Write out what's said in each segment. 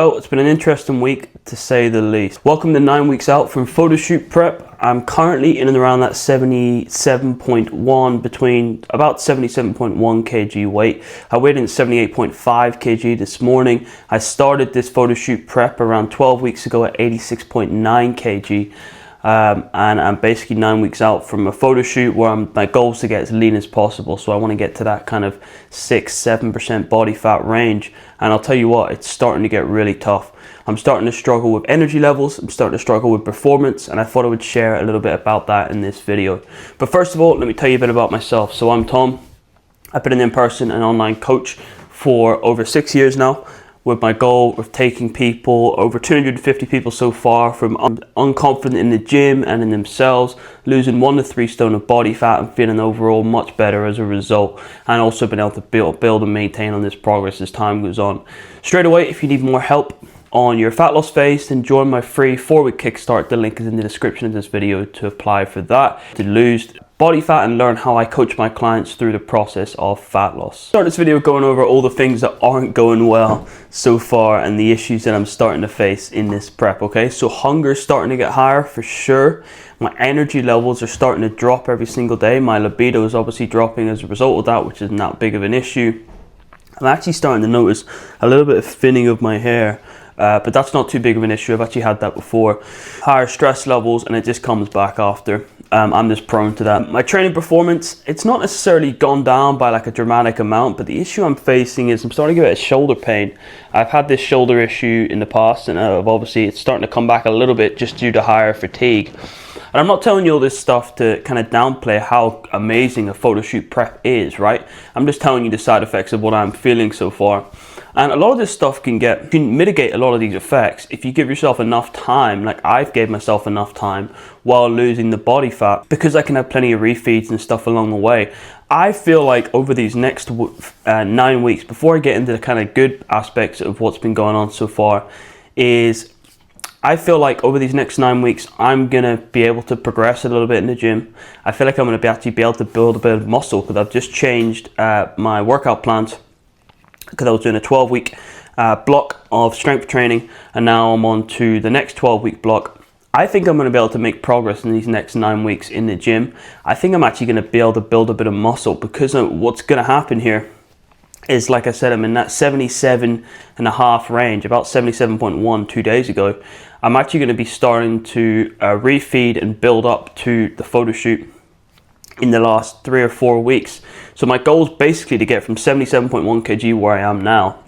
Well, it's been an interesting week to say the least. Welcome to 9 weeks out from photo shoot prep. I'm currently in and around that 77.1, between about 77.1 kg weight. I weighed in 78.5 kg this morning. I started this photo shoot prep around 12 weeks ago at 86.9 kg. And I'm basically 9 weeks out from a photo shoot where my goal is to get as lean as possible. So I want to get to that kind of 6-7% body fat range. And I'll tell you what, it's starting to get really tough. I'm starting to struggle with energy levels. I'm starting to struggle with performance. And I thought I would share a little bit about that in this video. But first of all, let me tell you a bit about myself. So I'm Tom. I've been an in-person and online coach for over 6 years now, with my goal of taking people, over 250 people so far, from unconfident in the gym and in themselves, losing 1 to 3 stone of body fat and feeling overall much better as a result, and also been able to build and maintain on this progress as time goes on. Straight away, if you need more help on your fat loss phase, then join my free 4-week kickstart. The link is in the description of this video to apply for that, to lose body fat and learn how I coach my clients through the process of fat loss. Start this video going over all the things that aren't going well so far and the issues that I'm starting to face in this prep, okay? So hunger is starting to get higher for sure. My energy levels are starting to drop every single day. My libido is obviously dropping as a result of that, which isn't that big of an issue. I'm actually starting to notice a little bit of thinning of my hair. But that's not too big of an issue. I've actually had that before. Higher stress levels, and it just comes back after. I'm just prone to that. My training performance, it's not necessarily gone down by like a dramatic amount, but the issue I'm facing is I'm starting to get a shoulder pain. I've had this shoulder issue in the past, and obviously it's starting to come back a little bit just due to higher fatigue. And I'm not telling you all this stuff to kind of downplay how amazing a photo shoot prep is, right? I'm just telling you the side effects of what I'm feeling so far. And a lot of this stuff can mitigate a lot of these effects if you give yourself enough time, like I've gave myself enough time while losing the body fat, because I can have plenty of refeeds and stuff along the way. I feel like over these next 9 weeks, before I get into the kind of good aspects of what's been going on so far, I feel like over these next 9 weeks, I'm going to be able to progress a little bit in the gym. I feel like I'm going to actually be able to build a bit of muscle, because I've just changed my workout plans, because I was doing a 12-week block of strength training, and now I'm on to the next 12-week block. I think I'm going to be able to make progress in these next 9 weeks in the gym. I think I'm actually going to be able to build a bit of muscle, because what's going to happen here is, like I said, I'm in that 77.5 range, about 77.1 2 days ago. I'm actually going to be starting to refeed and build up to the photo shoot in the last 3 or 4 weeks. So my goal is basically to get from 77.1 kg where I am now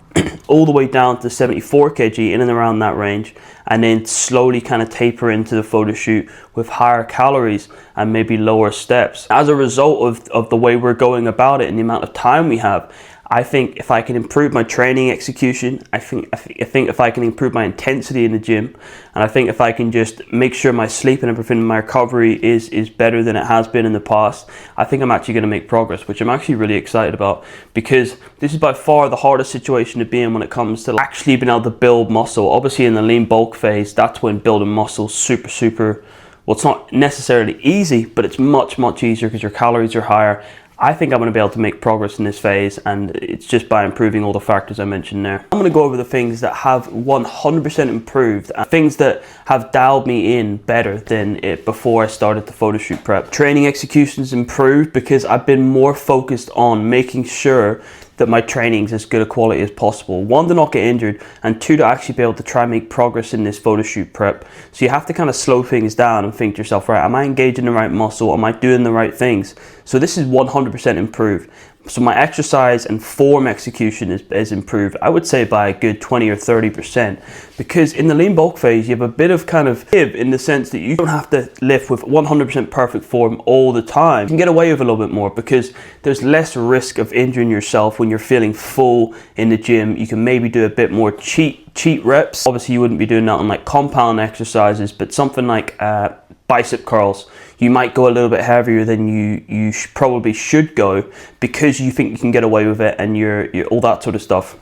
all the way down to 74 kg, in and around that range, and then slowly kind of taper into the photo shoot with higher calories and maybe lower steps. As a result of the way we're going about it and the amount of time we have, I think if I can improve my training execution, I think if I can improve my intensity in the gym, and I think if I can just make sure my sleep and everything, my recovery is better than it has been in the past, I think I'm actually going to make progress, which I'm actually really excited about, because this is by far the hardest situation to be in when it comes to actually being able to build muscle. Obviously in the lean bulk phase, that's when building muscle super, well, it's not necessarily easy, but it's much easier because your calories are higher. I think I'm going to be able to make progress in this phase, and it's just by improving all the factors I mentioned there. I'm going to go over the things that have 100% improved, and things that have dialed me in better than it before I started the photo shoot prep. Training execution's improved because I've been more focused on making sure that my training's as good a quality as possible. 1, to not get injured, and 2, to actually be able to try and make progress in this photo shoot prep. So you have to kind of slow things down and think to yourself, right, am I engaging the right muscle? Am I doing the right things? So this is 100% improved. So my exercise and form execution is improved, I would say, by a good 20 or 30%, because in the lean bulk phase, you have a bit of kind of give, in the sense that you don't have to lift with 100% perfect form all the time. You can get away with a little bit more because there's less risk of injuring yourself when you're feeling full in the gym. You can maybe do a bit more cheat reps. Obviously, you wouldn't be doing that on like compound exercises, but something like bicep curls, you might go a little bit heavier than you probably should go, because you think you can get away with it, and you're all that sort of stuff.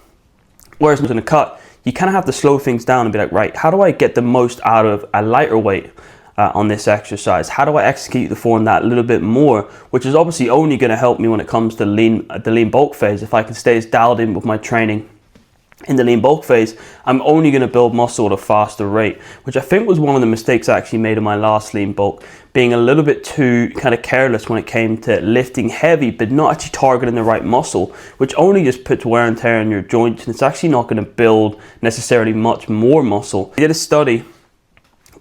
Whereas in a cut, you kind of have to slow things down and be like, right, how do I get the most out of a lighter weight on this exercise? How do I execute the form that little bit more, which is obviously only going to help me when it comes to the lean bulk phase, if I can stay as dialed in with my training in the lean bulk phase, I'm only going to build muscle at a faster rate, which I think was one of the mistakes I actually made in my last lean bulk, being a little bit too kind of careless when it came to lifting heavy, but not actually targeting the right muscle, which only just puts wear and tear on your joints, and it's actually not going to build necessarily much more muscle. I did a study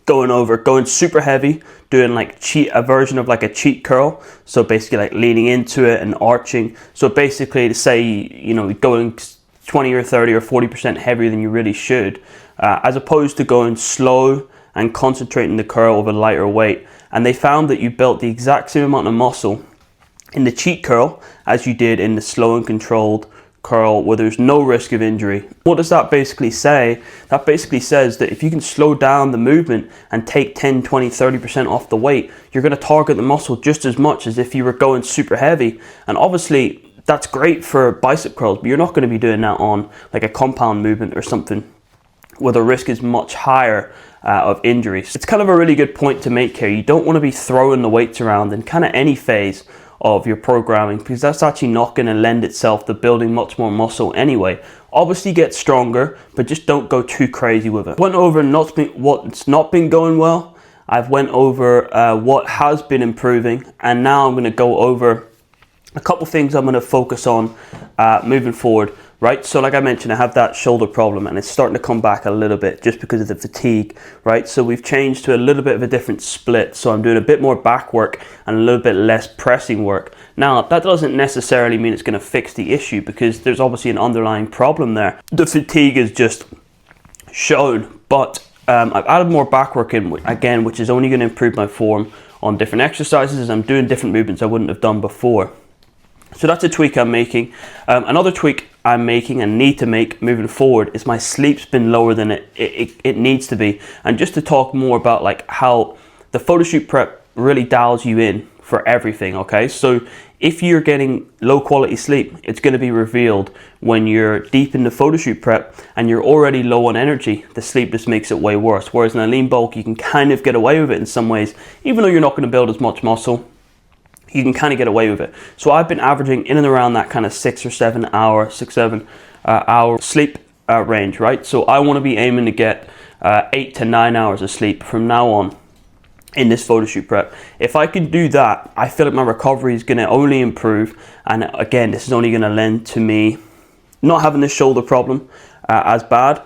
going super heavy, doing like a version of like a cheat curl, so basically like leaning into it and arching. So basically to say, you know, going 20 or 30 or 40% heavier than you really should, as opposed to going slow and concentrating the curl with a lighter weight. And they found that you built the exact same amount of muscle in the cheat curl as you did in the slow and controlled curl, where there's no risk of injury. What does that basically say? That basically says that if you can slow down the movement and take 10, 20, 30% off the weight, you're going to target the muscle just as much as if you were going super heavy. And obviously that's great for bicep curls, but you're not going to be doing that on like a compound movement or something where the risk is much higher of injuries. It's kind of a really good point to make here. You don't want to be throwing the weights around in kind of any phase of your programming, because that's actually not going to lend itself to building much more muscle anyway. Obviously get stronger, but just don't go too crazy with it. Went over what's not been going well. I've went over what has been improving, and now I'm going to go over a couple things I'm going to focus on moving forward, right? So like I mentioned, I have that shoulder problem and it's starting to come back a little bit just because of the fatigue, right? So we've changed to a little bit of a different split. So I'm doing a bit more back work and a little bit less pressing work. Now, that doesn't necessarily mean it's going to fix the issue, because there's obviously an underlying problem there. The fatigue is just shown, but I've added more back work in again, which is only going to improve my form on different exercises, as I'm doing different movements I wouldn't have done before. So that's a tweak I'm making. Another tweak I'm making and need to make moving forward is my sleep's been lower than it needs to be. And just to talk more about like how the photo shoot prep really dials you in for everything, okay? So if you're getting low quality sleep, it's going to be revealed when you're deep in the photo shoot prep and you're already low on energy. The sleep just makes it way worse. Whereas in a lean bulk, you can kind of get away with it in some ways, even though you're not going to build as much muscle. You can kind of get away with it. So I've been averaging in and around that kind of 6 or 7 hour sleep range, right? So I want to be aiming to get 8 to 9 hours of sleep from now on in this photo shoot prep. If I can do that, I feel like my recovery is going to only improve. And again, this is only going to lend to me not having this shoulder problem as bad.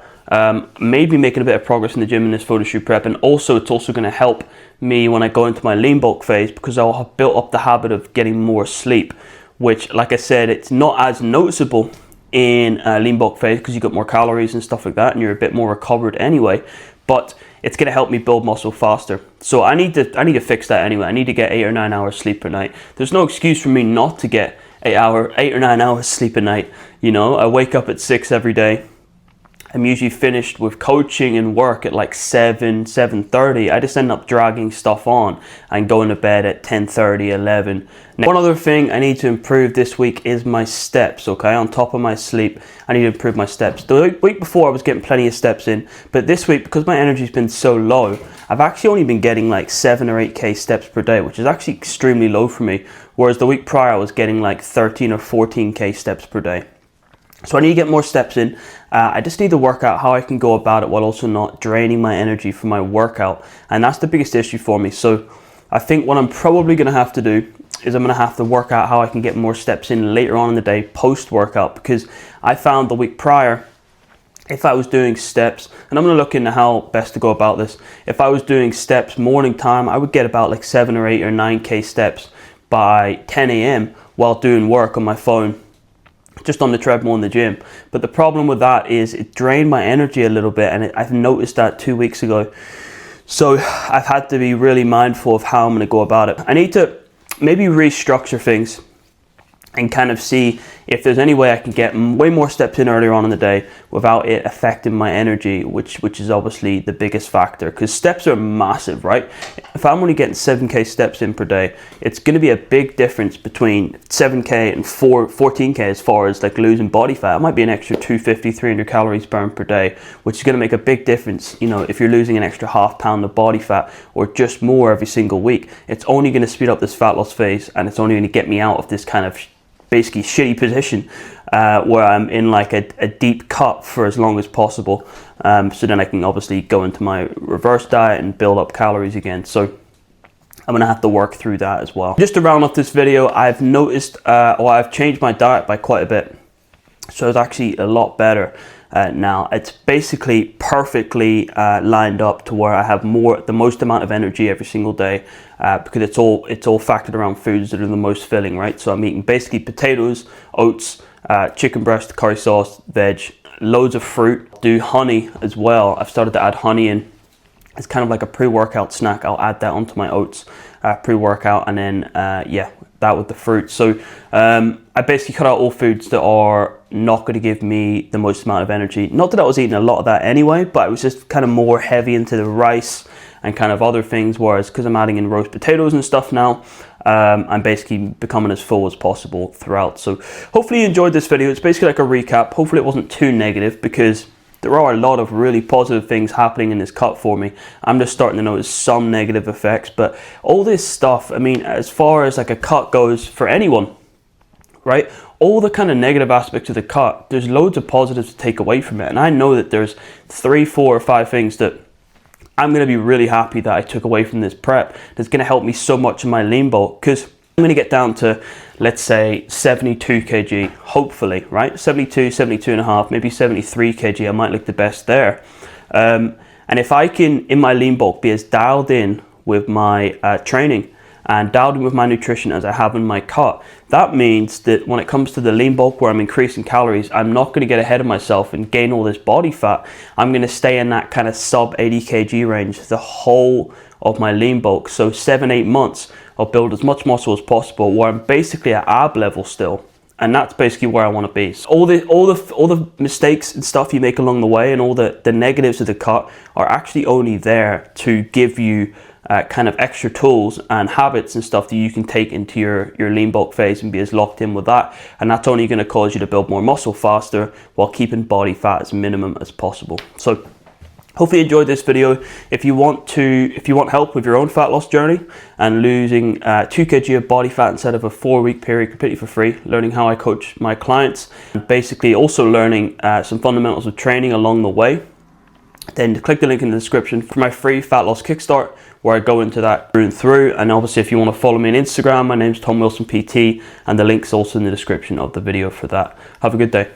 Maybe making a bit of progress in the gym in this photo shoot prep, and also it's also going to help me when I go into my lean bulk phase, because I'll have built up the habit of getting more sleep, which, like I said, it's not as noticeable in lean bulk phase because you got more calories and stuff like that, and you're a bit more recovered anyway. But it's going to help me build muscle faster. So I need to fix that anyway. I need to get 8 or 9 hours sleep per night. There's no excuse for me not to get 8 or 9 hours sleep a night. You know, I wake up at 6 every day. I'm usually finished with coaching and work at like 7:30. I just end up dragging stuff on and going to bed at 10:30, 11. Now, one other thing I need to improve this week is my steps, okay? On top of my sleep, I need to improve my steps. The week before I was getting plenty of steps in, but this week, because my energy's been so low, I've actually only been getting like 7 or 8K steps per day, which is actually extremely low for me. Whereas the week prior, I was getting like 13 or 14K steps per day. So I need to get more steps in. I just need to work out how I can go about it while also not draining my energy from my workout. And that's the biggest issue for me. So I think what I'm probably going to have to do is I'm going to have to work out how I can get more steps in later on in the day post-workout, because I found the week prior, if I was doing steps, and I'm going to look into how best to go about this. If I was doing steps morning time, I would get about like 7 or 8 or 9K steps by 10 a.m. while doing work on my phone, just on the treadmill in the gym. But the problem with that is it drained my energy a little bit, and I've noticed that 2 weeks ago. So I've had to be really mindful of how I'm going to go about it. I need to maybe restructure things and kind of see if there's any way I can get way more steps in earlier on in the day without it affecting my energy, which is obviously the biggest factor, because steps are massive, right? If I'm only getting 7K steps in per day, it's going to be a big difference between 7K and 14K as far as like losing body fat. It might be an extra 250, 300 calories burned per day, which is going to make a big difference. You know, if you're losing an extra ½ pound of body fat or just more every single week, it's only going to speed up this fat loss phase, and it's only going to get me out of this kind of basically shitty position where I'm in like a deep cut for as long as possible. So then I can obviously go into my reverse diet and build up calories again. So I'm gonna have to work through that as well. Just to round off this video, I've noticed, or I've changed my diet by quite a bit. So it's actually a lot better now. It's basically perfectly lined up to where I have the most amount of energy every single day, because it's all factored around foods that are the most filling, right? So I'm eating basically potatoes, oats, chicken breast, curry sauce, veg, loads of fruit. Do honey as well. I've started to add honey in. It's kind of like a pre-workout snack. I'll add that onto my oats pre-workout, and then yeah, that with the fruit. So I basically cut out all foods that are not going to give me the most amount of energy. Not that I was eating a lot of that anyway, but it was just kind of more heavy into the rice and kind of other things, whereas because I'm adding in roast potatoes and stuff now, I'm basically becoming as full as possible throughout. So hopefully you enjoyed this video. It's basically like a recap. Hopefully it wasn't too negative, because there are a lot of really positive things happening in this cut for me. I'm just starting to notice some negative effects, but all this stuff, I mean, as far as like a cut goes for anyone, right? All the kind of negative aspects of the cut, there's loads of positives to take away from it. And I know that there's 3, 4, or 5 things that I'm going to be really happy that I took away from this prep that's going to help me so much in my lean bulk, because I'm going to get down to, let's say, 72 kg, hopefully, right? 72, 72 and a half, maybe 73 kg. I might look the best there. And if I can, in my lean bulk, be as dialed in with my training and dialed in with my nutrition as I have in my cut, that means that when it comes to the lean bulk where I'm increasing calories, I'm not going to get ahead of myself and gain all this body fat. I'm going to stay in that kind of sub 80 kg range the whole of my lean bulk. So 7-8 months, I'll build as much muscle as possible where I'm basically at ab level still. And that's basically where I want to be. So all the mistakes and stuff you make along the way, and all the negatives of the cut, are actually only there to give you kind of extra tools and habits and stuff that you can take into your lean bulk phase and be as locked in with that. And that's only going to cause you to build more muscle faster while keeping body fat as minimum as possible. So hopefully you enjoyed this video. If you want help with your own fat loss journey and losing 2 kg of body fat inside of a 4-week period completely for free, learning how I coach my clients, and basically also learning some fundamentals of training along the way, then click the link in the description for my free fat loss kickstart, where I go into that through and through. And obviously if you want to follow me on Instagram, my name's Tom Wilson PT, and the link's also in the description of the video for that. Have a good day.